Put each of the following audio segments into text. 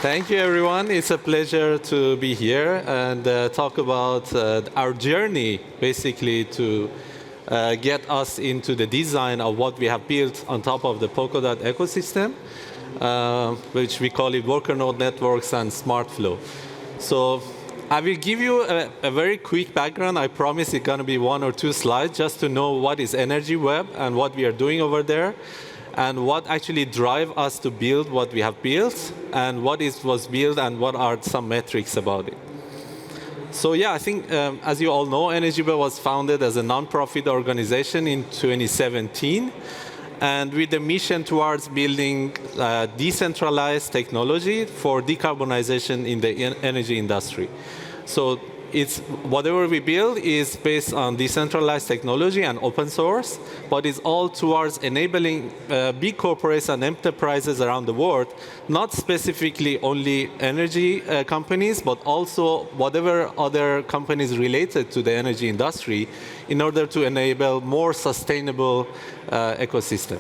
Thank you, everyone. It's a pleasure to be here and talk about our journey, basically, to get us into the design of what we have built on top of the Polkadot ecosystem, which we call it worker node networks and SMARTFLOW. So I will give you a very quick background. I promise it's going to be 1 or 2 slides just to know what is Energy Web and what we are doing over there, and what actually drive us to build what we have built, and what was built, and what are some metrics about it. So yeah, I think, as you all know, Energy Web was founded as a non-profit organization in 2017, and with a mission towards building decentralized technology for decarbonization in the energy industry. So it's whatever we build is based on decentralized technology and open source, but it's all towards enabling big corporates and enterprises around the world, not specifically only energy companies, but also whatever other companies related to the energy industry, in order to enable more sustainable ecosystem.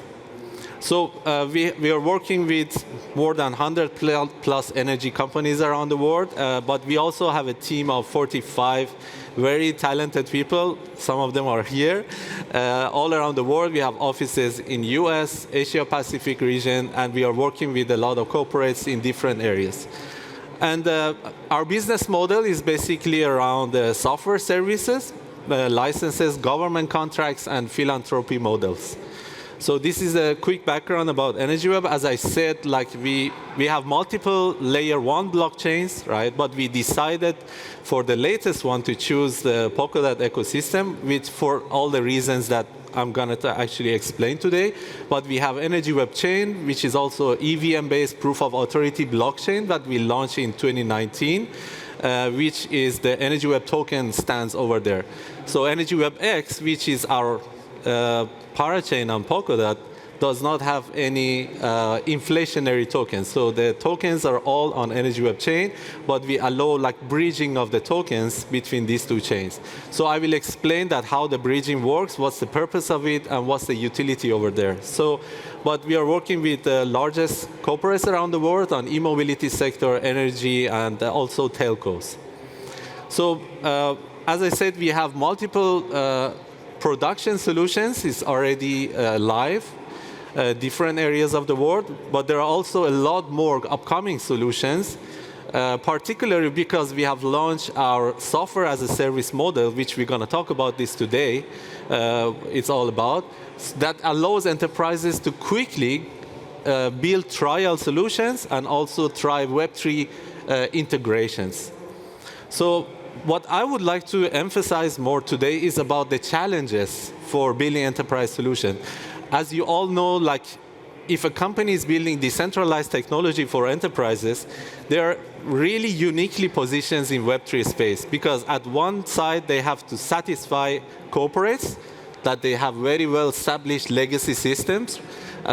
So we are working with more than 100 plus energy companies around the world, but we also have a team of 45 very talented people. Some of them are here. All around the world, we have offices in US, Asia Pacific region, and we are working with a lot of corporates in different areas. And our business model is basically around software services, licenses, government contracts, and philanthropy models. So this is a quick background about Energy Web. As I said, like we have multiple layer 1 blockchains, right? But we decided for the latest one to choose the Polkadot ecosystem, which for all the reasons that I'm going to actually explain today. But we have Energy Web Chain, which is also EVM-based proof of authority blockchain that we launched in 2019. Which is the Energy Web token stands over there. So Energy Web X, which is our parachain on Polkadot, does not have any inflationary tokens. So the tokens are all on Energy Web Chain, but we allow like bridging of the tokens between these 2 chains. So I will explain that how the bridging works, what's the purpose of it, and what's the utility over there. So, but we are working with the largest corporates around the world on e-mobility sector, energy, and also telcos. So as I said, we have multiple production solutions is already live, different areas of the world, but there are also a lot more upcoming solutions, particularly because we have launched our software as a service model, which we're going to talk about this today. It's all about that allows enterprises to quickly build trial solutions and also try Web3 integrations. So what I would like to emphasize more today is about the challenges for building enterprise solution. As you all know, like if a company is building decentralized technology for enterprises, they are really uniquely positioned in Web3 space, because at one side they have to satisfy corporates that they have very well established legacy systems.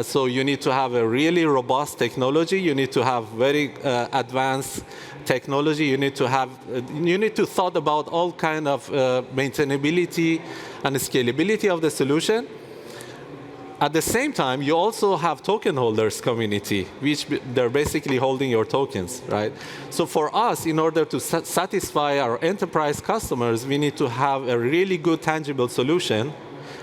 So you need to have a really robust technology. You need to have very advanced technology. You need to thought about all kind of maintainability and scalability of the solution. At the same time, you also have token holders community, which they're basically holding your tokens, right? So for us, in order to satisfy our enterprise customers, we need to have a really good tangible solution,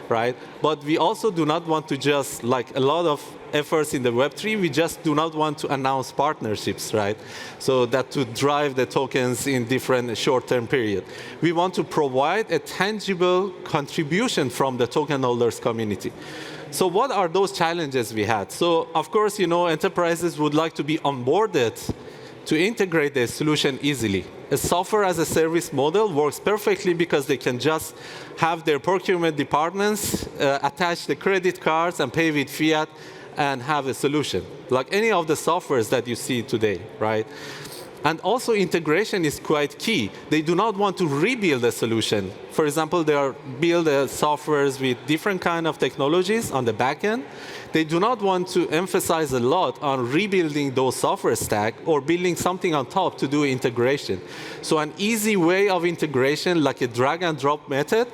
right? But we also do not want to just, like a lot of efforts in the Web3, we just do not want to announce partnerships, right? So that to drive the tokens in different short-term period. We want to provide a tangible contribution from the token holders community. So what are those challenges we had? So of course, you know, enterprises would like to be onboarded to integrate their solution easily. A software as a service model works perfectly because they can just have their procurement departments attach the credit cards and pay with fiat and have a solution, like any of the softwares that you see today, right? And also integration is quite key. They do not want to rebuild a solution. For example, they are build softwares with different kind of technologies on the back end. They do not want to emphasize a lot on rebuilding those software stack or building something on top to do integration. So an easy way of integration, like a drag and drop method,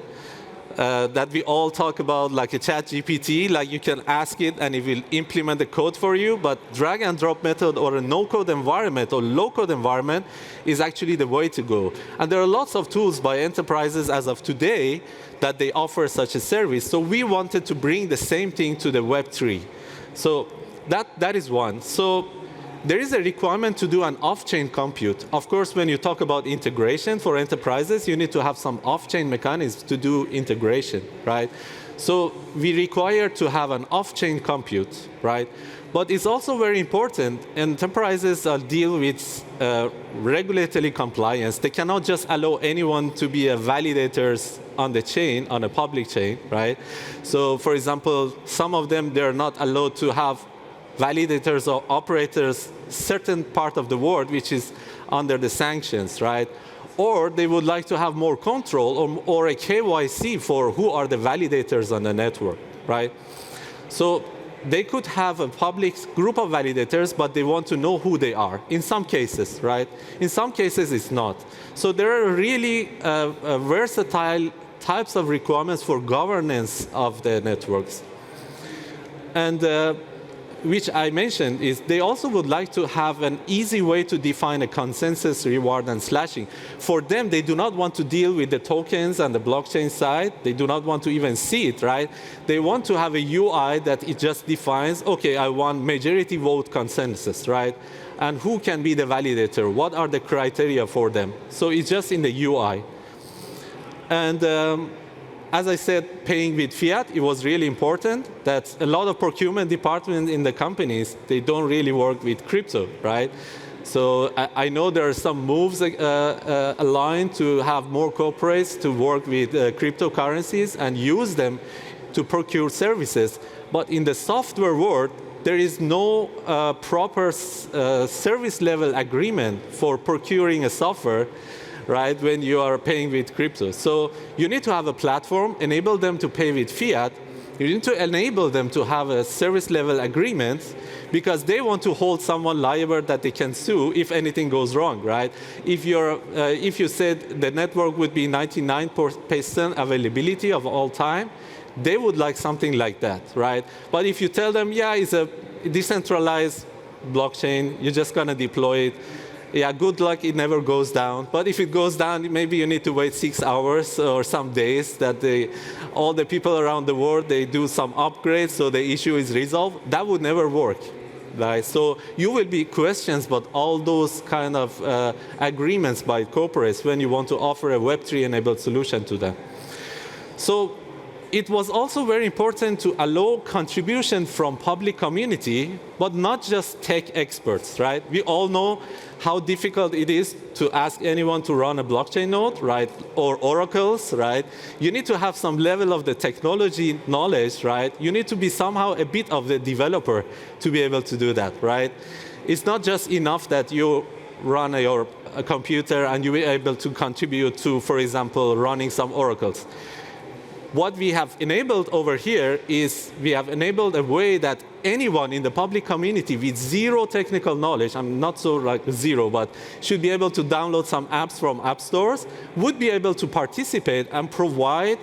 that we all talk about, like a ChatGPT, like you can ask it and it will implement the code for you, but drag and drop method or a no-code environment or low-code environment is actually the way to go. And there are lots of tools by enterprises as of today that they offer such a service. So we wanted to bring the same thing to the Web3. So that is one. So there is a requirement to do an off-chain compute. Of course, when you talk about integration for enterprises, you need to have some off-chain mechanisms to do integration, right? So we require to have an off-chain compute, right? But it's also very important, enterprises deal with regulatory compliance. They cannot just allow anyone to be a validators on the chain, on a public chain, right? So for example, some of them, they're not allowed to have validators or operators certain part of the world which is under the sanctions, right? Or they would like to have more control or a KYC for who are the validators on the network, right? So they could have a public group of validators, but they want to know who they are, in some cases, right? In some cases, it's not. So there are really versatile types of requirements for governance of the networks. And which I mentioned is they also would like to have an easy way to define a consensus, reward, and slashing. For them, they do not want to deal with the tokens and the blockchain side. They do not want to even see it, right? They want to have a UI that it just defines, okay, I want majority vote consensus, right? And who can be the validator? What are the criteria for them? So it's just in the UI. And as I said, paying with fiat, it was really important that a lot of procurement departments in the companies, they don't really work with crypto, right? So I know there are some moves aligned to have more corporates to work with cryptocurrencies and use them to procure services. But in the software world, there is no proper service level agreement for procuring a software, right, when you are paying with crypto. So you need to have a platform, enable them to pay with fiat. You need to enable them to have a service level agreement because they want to hold someone liable that they can sue if anything goes wrong, right? If you said the network would be 99% availability of all time, they would like something like that, right? But if you tell them, yeah, it's a decentralized blockchain, you're just gonna deploy it, yeah, good luck, it never goes down. But if it goes down, maybe you need to wait 6 hours or some days that all the people around the world, they do some upgrades so the issue is resolved. That would never work. Right? So you will be questions about all those kind of agreements by corporates when you want to offer a Web3 enabled solution to them. So it was also very important to allow contribution from public community, but not just tech experts, right? We all know how difficult it is to ask anyone to run a blockchain node, right? Or oracles, right? You need to have some level of the technology knowledge, right? You need to be somehow a bit of the developer to be able to do that, right? It's not just enough that you run your computer and you will be able to contribute to, for example, running some oracles. What we have enabled over here is we have enabled a way that anyone in the public community with zero technical knowledge, I'm not so like zero, but should be able to download some apps from app stores, would be able to participate and provide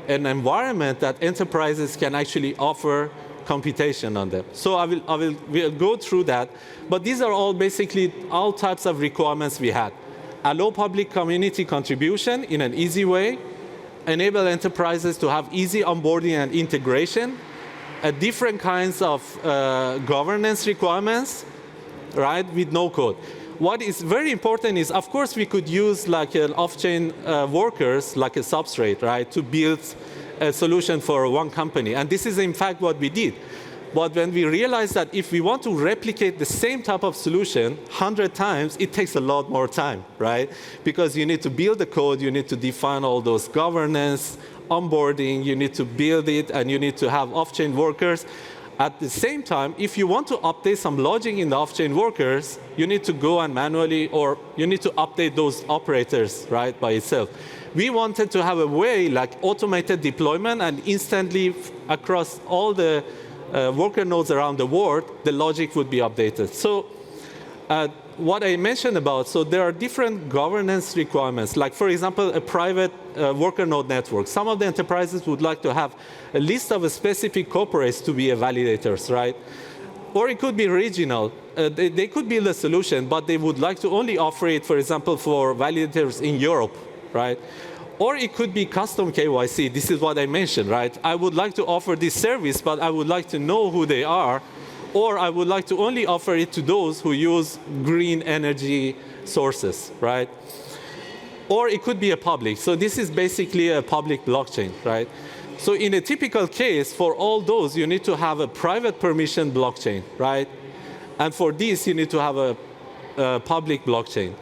an environment that enterprises can actually offer computation on them. So we'll go through that, but these are all basically all types of requirements we had. Allow public community contribution in an easy way, enable enterprises to have easy onboarding and integration, different kinds of governance requirements, right, with no code. What is very important is, of course, we could use like an off-chain workers, like a substrate, right, to build a solution for one company. And this is, in fact, what we did. But when we realized that if we want to replicate the same type of solution 100 times, it takes a lot more time, right? Because you need to build the code, you need to define all those governance, onboarding, you need to build it, and you need to have off-chain workers. At the same time, if you want to update some logic in the off-chain workers, you need to go and manually, or you need to update those operators, right, by itself. We wanted to have a way like automated deployment and instantly across all the worker nodes around the world, the logic would be updated. So What I mentioned about, so there are different governance requirements. Like, for example, a private worker node network. Some of the enterprises would like to have a list of specific corporates to be validators, right? Or it could be regional. They could build a solution, but they would like to only offer it, for example, for validators in Europe, right? Or it could be custom KYC. This is what I mentioned, right? I would like to offer this service, but I would like to know who they are. Or I would like to only offer it to those who use green energy sources, right? Or it could be a public. So this is basically a public blockchain, right? So in a typical case, for all those, you need to have a private permission blockchain, right? And for this, you need to have a public blockchain.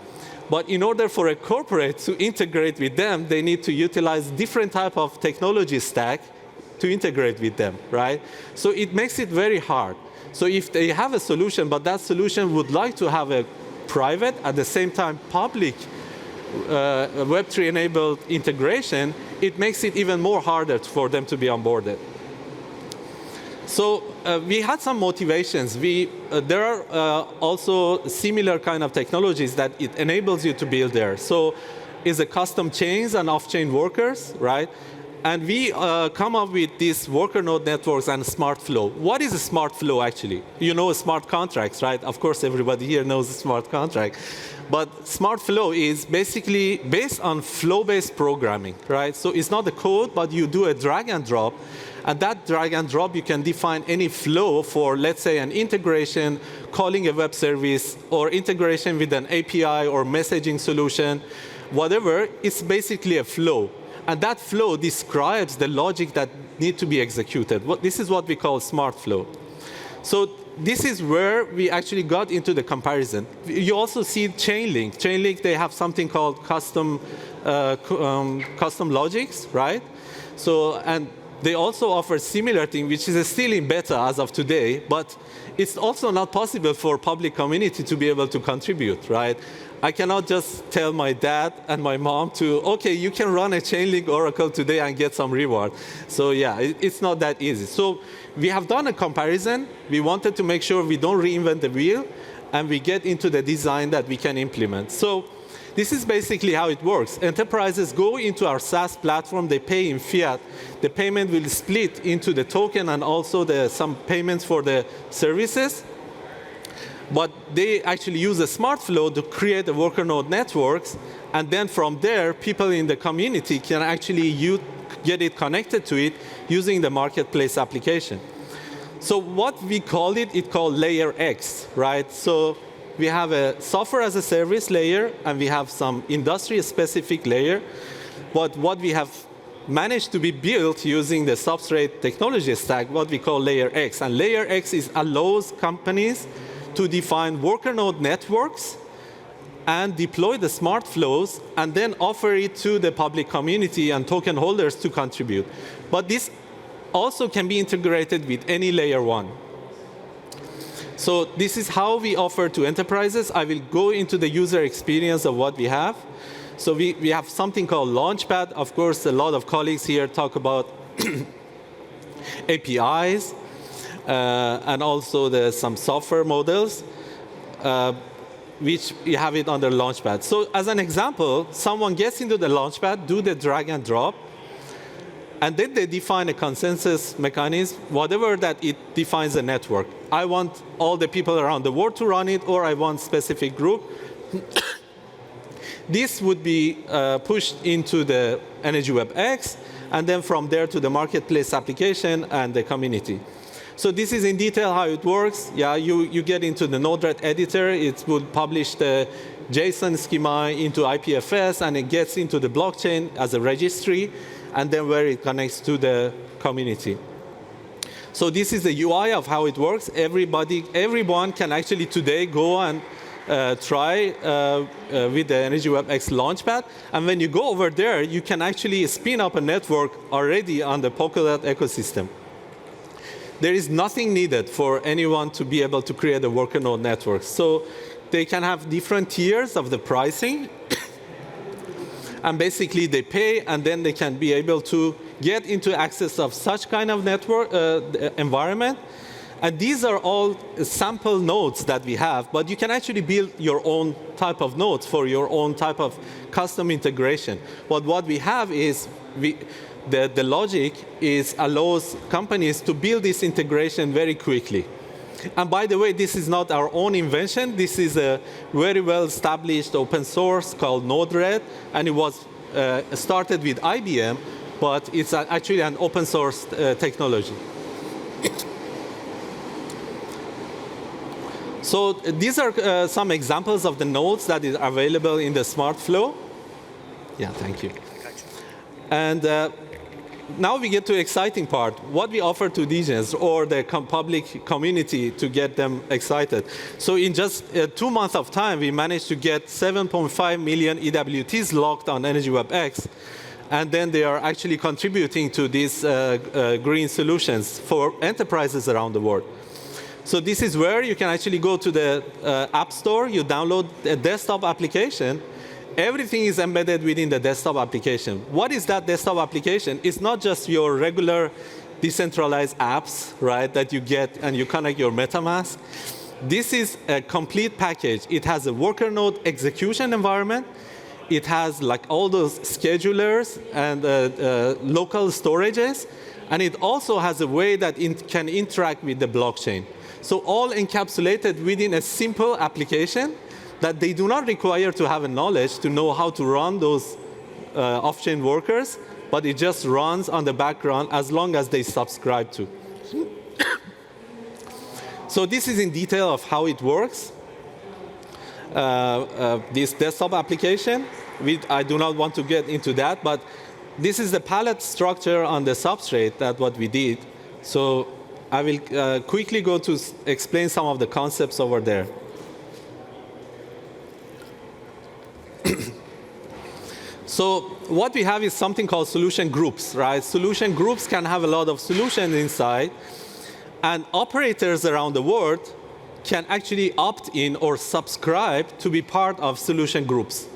But in order for a corporate to integrate with them, they need to utilize different type of technology stack to integrate with them, right? So it makes it very hard. So if they have a solution, but that solution would like to have a private, at the same time public Web3 enabled integration, it makes it even more harder for them to be onboarded. So we had some motivations. There are also similar kind of technologies that it enables you to build there. So is a custom chains and off-chain workers, right? And we come up with these worker node networks and SMARTFLOW. What is a SMARTFLOW actually? You know smart contracts, right? Of course, everybody here knows a smart contract. But SMARTFLOW is basically based on flow-based programming, right? So it's not the code, but you do a drag and drop. And that drag and drop, you can define any flow for, let's say, an integration, calling a web service, or integration with an API or messaging solution. Whatever, it's basically a flow. And that flow describes the logic that need to be executed. This is what we call SMARTFLOW. So this is where we actually got into the comparison. You also see Chainlink. Chainlink, they have something called custom logics, right? So, and they also offer similar thing, which is still in beta as of today, but it's also not possible for public community to be able to contribute, right? I cannot just tell my dad and my mom to, okay, you can run a Chainlink Oracle today and get some reward. So yeah, it's not that easy. So we have done a comparison. We wanted to make sure we don't reinvent the wheel, and we get into the design that we can implement. So this is basically how it works. Enterprises go into our SaaS platform, they pay in fiat. The payment will split into the token and also some payments for the services. But they actually use a SMARTFLOW to create the worker node networks, and then from there, people in the community can actually get it connected to it using the marketplace application. So what we call it called layer X, right? So we have a software as a service layer, and we have some industry-specific layer. But what we have managed to be built using the substrate technology stack, what we call layer X. And layer X allows companies to define worker node networks and deploy the SMARTFLOWs and then offer it to the public community and token holders to contribute. But this also can be integrated with any layer 1. So this is how we offer to enterprises. I will go into the user experience of what we have. So we have something called Launchpad. Of course, a lot of colleagues here talk about APIs. And also some software models, which you have it under Launchpad. So as an example, someone gets into the Launchpad, do the drag and drop, and then they define a consensus mechanism, whatever that it defines a network. I want all the people around the world to run it, or I want specific group. This would be pushed into the Energy Web X, and then from there to the marketplace application and the community. So this is in detail how it works. Yeah, you get into the Node-RED editor. It will publish the JSON schema into IPFS, and it gets into the blockchain as a registry, and then where it connects to the community. So this is the UI of how it works. Everyone can actually today go and try with the Energy Web X Launchpad. And when you go over there, you can actually spin up a network already on the Polkadot ecosystem. There is nothing needed for anyone to be able to create a worker node network. So they can have different tiers of the pricing. And basically, they pay, and then they can be able to get into access of such kind of network environment. And these are all sample nodes that we have, but you can actually build your own type of nodes for your own type of custom integration. But what we have is the logic allows companies to build this integration very quickly. And by the way, this is not our own invention. This is a very well-established open source called Node-RED, and it was started with IBM, but it's actually an open source technology. So these are some examples of the nodes that is available in the SMARTFLOW. Yeah, thank you. And now we get to the exciting part, what we offer to DJs or the public community to get them excited. So in just 2 months of time, we managed to get 7.5 million EWTs logged on EnergyWebX. And then they are actually contributing to these green solutions for enterprises around the world. So this is where you can actually go to the App Store, you download a desktop application. Everything is embedded within the desktop application. What is that desktop application? It's not just your regular decentralized apps, right, that you get and you connect your MetaMask. This is a complete package. It has a worker node execution environment. It has like all those schedulers and local storages. And it also has a way that it can interact with the blockchain. So all encapsulated within a simple application that they do not require to have a knowledge to know how to run those off-chain workers, but it just runs on the background as long as they subscribe to. So this is in detail of how it works. This desktop application, I do not want to get into that, but this is the palette structure on the substrate that what we did. So I will quickly go to explain some of the concepts over there. So what we have is something called solution groups, right? Solution groups can have a lot of solutions inside, and operators around the world can actually opt in or subscribe to be part of solution groups.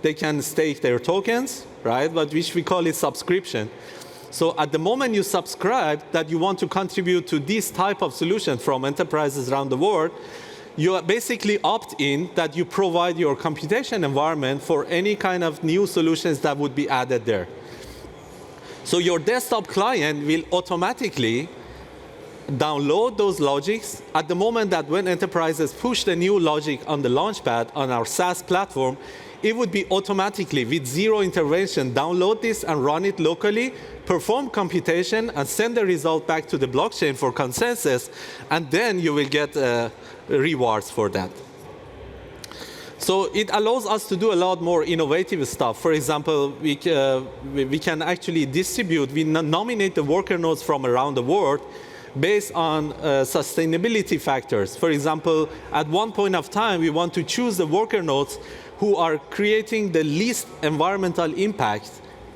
They can stake their tokens, right? But which we call it subscription. So at the moment you subscribe that you want to contribute to this type of solution from enterprises around the world, you basically opt in that you provide your computation environment for any kind of new solutions that would be added there. So your desktop client will automatically download those logics at the moment that when enterprises push the new logic on the launchpad on our SaaS platform, it would be automatically, with zero intervention, download this and run it locally, perform computation, and send the result back to the blockchain for consensus, and then you will get rewards for that. So it allows us to do a lot more innovative stuff. For example, we can actually distribute, we nominate the worker nodes from around the world based on sustainability factors. For example, at one point of time, we want to choose the worker nodes who are creating the least environmental impact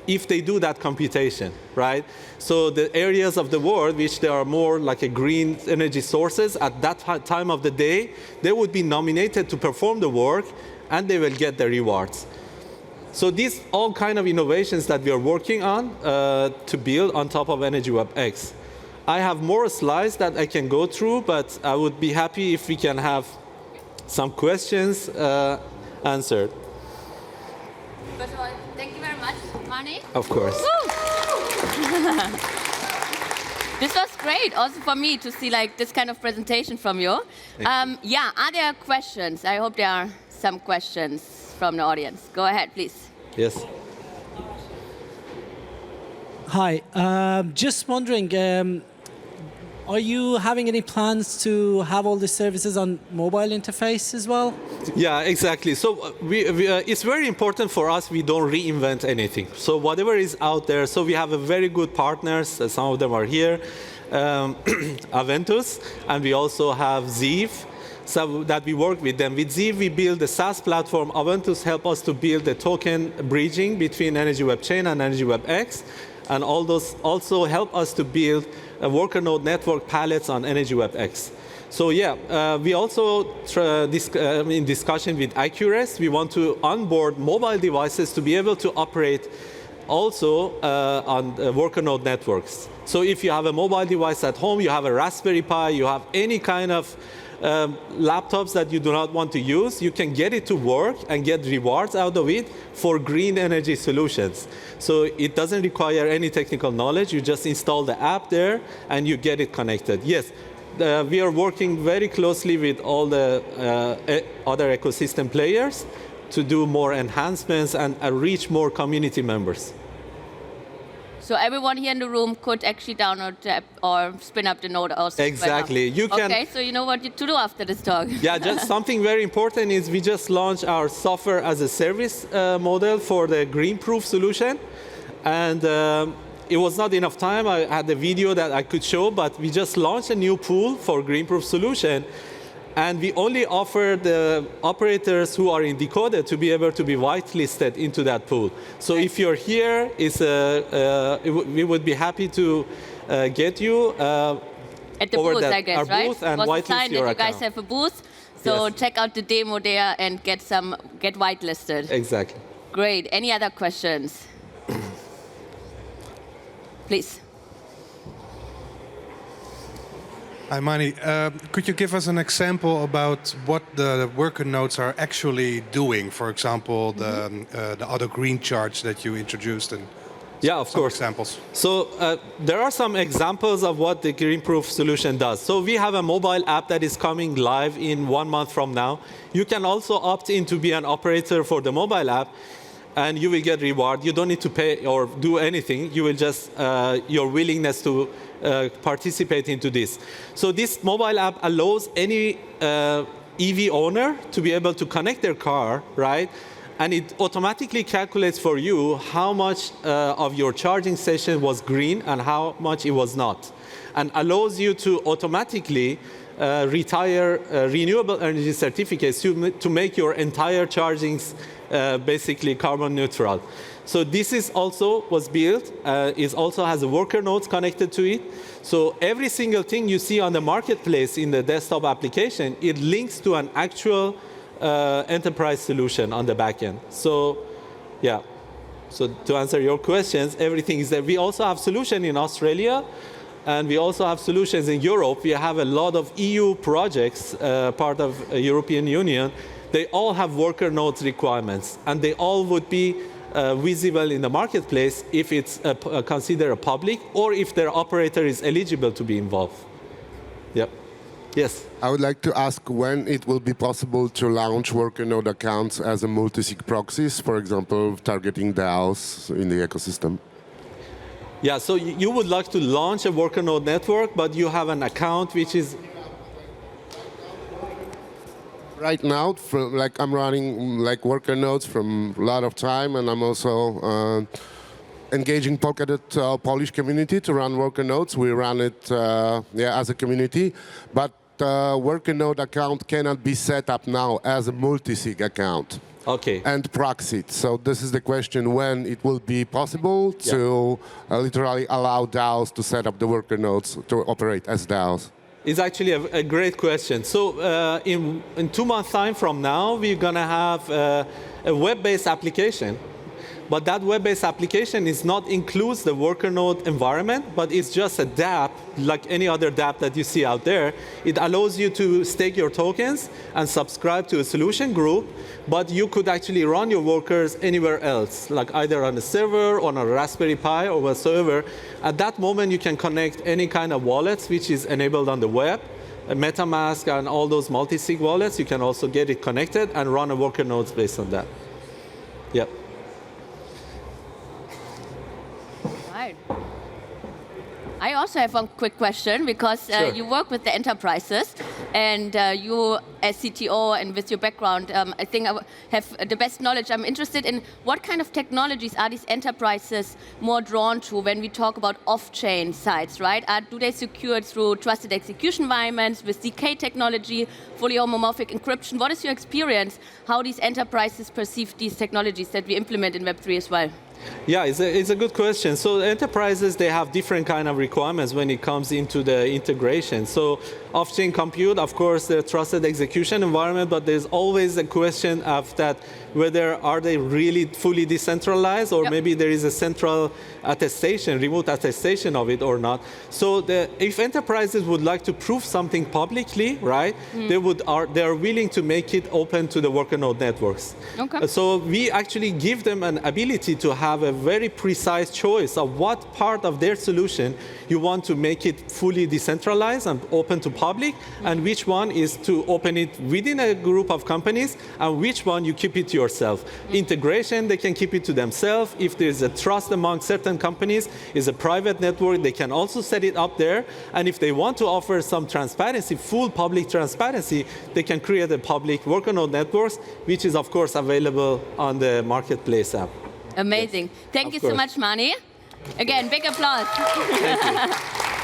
if they do that computation, right? So the areas of the world which they are more like a green energy sources at that time of the day, they would be nominated to perform the work and they will get the rewards. So these all kind of innovations that we are working on to build on top of EnergyWebX. I have more slides that I can go through, but I would be happy if we can have some questions answered. First of all, thank you very much, Mani. Of course. This was great, also for me to see like this kind of presentation from you. Yeah, are there questions? I hope there are some questions from the audience. Go ahead, please. Yes. Hi, just wondering, are you having any plans to have all the services on mobile interface as well? Yeah, exactly. So it's very important for us we don't reinvent anything. So whatever is out there, so we have a very good partners, some of them are here, Aventus, and we also have Zeev, so that we work with them. With Zeev, we build a SaaS platform. Aventus help us to build the token bridging between EnergyWebChain and EnergyWebX, and all those also help us to build a worker node network palettes on EnergyWebX. So yeah, we also, in discussion with Accurus, we want to onboard mobile devices to be able to operate also on worker node networks. So if you have a mobile device at home, you have a Raspberry Pi, you have any kind of laptops that you do not want to use, you can get it to work and get rewards out of it for green energy solutions. So it doesn't require any technical knowledge. You just install the app there and you get it connected. Yes, we are working very closely with all the other ecosystem players to do more enhancements and reach more community members. So everyone here in the room could actually download the app or spin up the node also. Exactly. You can. Okay, so you know what to do after this talk. Yeah, just something very important is we just launched our software as a service model for the green-proof solution. And it was not enough time. I had a video that I could show, but we just launched a new pool for green-proof solution. And we only offer the operators who are in Decoded to be able to be whitelisted into that pool. So if you're here, we would be happy to get you at the booth, I guess, right? Booth and whitelist your account. You guys have a booth, so yes. Check out the demo there and get whitelisted. Exactly. Great. Any other questions? Please. Hi, Mani. Could you give us an example about what the worker nodes are actually doing? For example, the other green charge that you introduced, and yeah, of course. Examples. So there are some examples of what the green-proof solution does. So we have a mobile app that is coming live in 1 month from now. You can also opt in to be an operator for the mobile app, and you will get reward. You don't need to pay or do anything. You will just your willingness to participate into this. So this mobile app allows any EV owner to be able to connect their car, right? And it automatically calculates for you how much of your charging session was green and how much it was not. And allows you to automatically retire renewable energy certificates to make your entire chargings basically carbon neutral. So this is also was built, it also has a worker nodes connected to it. So every single thing you see on the marketplace in the desktop application, it links to an actual enterprise solution on the back end. So yeah, so to answer your questions, everything is there. We also have solution in Australia, and we also have solutions in Europe. We have a lot of EU projects, part of European Union. They all have worker nodes requirements, and they all would be visible in the marketplace if it's considered a public or if their operator is eligible to be involved. Yep. Yes? I would like to ask when it will be possible to launch worker node accounts as a multi-sig proxies, for example, targeting DAOs in the ecosystem. Yeah, so you would like to launch a worker node network, but you have an account which is... Right now, I'm running worker nodes from a lot of time, and I'm also engaging Polkadot Polish community to run worker nodes. We run it as a community, but worker node account cannot be set up now as a multi-sig account. Okay. And proxied. So this is the question: when it will be possible to literally allow DAOs to set up the worker nodes to operate as DAOs? It's actually a great question. So in 2 months' time from now, we're going to have a web-based application. But that web-based application includes the worker node environment, but it's just a dApp, like any other dApp that you see out there. It allows you to stake your tokens and subscribe to a solution group, but you could actually run your workers anywhere else, like either on a server, on a Raspberry Pi, or whatsoever. At that moment, you can connect any kind of wallets which is enabled on the web, MetaMask and all those multi-sig wallets. You can also get it connected and run a worker nodes based on that. Yep. I also have one quick question, because Sure. you work with the enterprises, and you, as CTO and with your background, I think I have the best knowledge. I'm interested in what kind of technologies are these enterprises more drawn to when we talk about off-chain sites, right? Do they secure it through trusted execution environments with ZK technology, fully homomorphic encryption? What is your experience, how these enterprises perceive these technologies that we implement in Web3 as well? Yeah, it's a good question. So enterprises, they have different kind of requirements when it comes into the integration. So off-chain compute, of course, the trusted execution execution environment, but there's always a question of that whether are they really fully decentralized, or maybe there is a central attestation, remote attestation of it or not. So if enterprises would like to prove something publicly, right, they are willing to make it open to the worker node networks. Okay. So we actually give them an ability to have a very precise choice of what part of their solution you want to make it fully decentralized and open to public, and which one is to open it within a group of companies, and which one you keep it to yourself. Integration, they can keep it to themselves. If there's a trust among certain companies, is a private network, they can also set it up there. And if they want to offer some transparency, full public transparency, they can create a public worker node networks, which is of course available on the marketplace app. Amazing. Yes. Thank you so much, Mani. Again, big applause. Thank you.